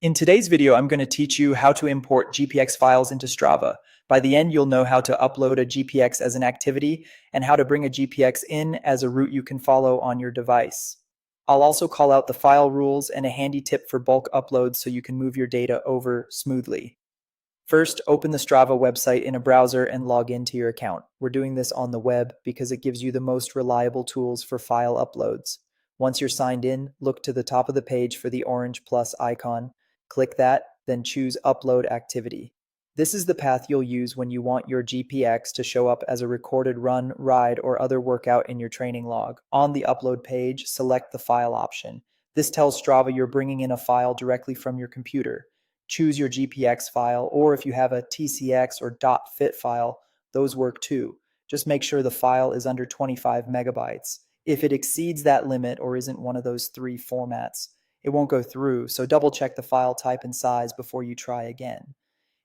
In today's video, I'm going to teach you how to import GPX files into Strava. By the end, you'll know how to upload a GPX as an activity and how to bring a GPX in as a route you can follow on your device. I'll also call out the file rules and a handy tip for bulk uploads so you can move your data over smoothly. First, open the Strava website in a browser and log into your account. We're doing this on the web because it gives you the most reliable tools for file uploads. Once you're signed in, look to the top of the page for the orange plus icon. Click that, then choose Upload Activity. This is the path you'll use when you want your GPX to show up as a recorded run, ride, or other workout in your training log. On the upload page, select the file option. This tells Strava you're bringing in a file directly from your computer. Choose your GPX file, or if you have a TCX or .fit file, those work too. Just make sure the file is under 25 megabytes. If it exceeds that limit or isn't one of those three formats, it won't go through, so double check the file type and size before you try again.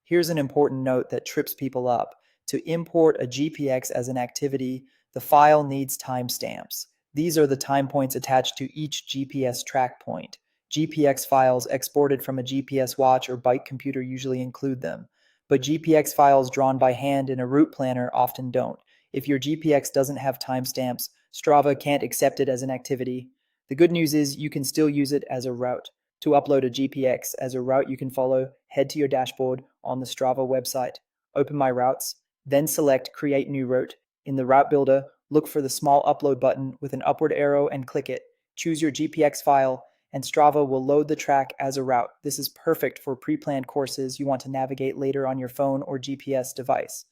Here's an important note that trips people up. To import a GPX as an activity, the file needs timestamps. These are the time points attached to each GPS track point. GPX files exported from a GPS watch or bike computer usually include them, but GPX files drawn by hand in a route planner often don't. If your GPX doesn't have timestamps, Strava can't accept it as an activity. The good news is you can still use it as a route. To upload a GPX as a route you can follow, head to your dashboard on the Strava website, open My Routes, then select Create New Route. In the Route Builder, look for the small upload button with an upward arrow and click it. Choose your GPX file, and Strava will load the track as a route. This is perfect for pre-planned courses you want to navigate later on your phone or GPS device.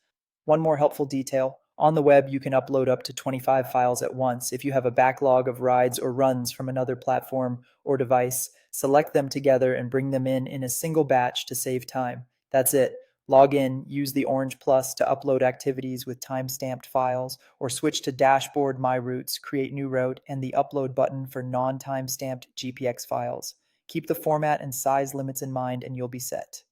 One more helpful detail. On the web, you can upload up to 25 files at once. If you have a backlog of rides or runs from another platform or device, select them together and bring them in a single batch to save time. That's it. Log in, use the orange plus to upload activities with time-stamped files, or switch to Dashboard My Routes, Create New Route, and the Upload button for non-time-stamped GPX files. Keep the format and size limits in mind and you'll be set.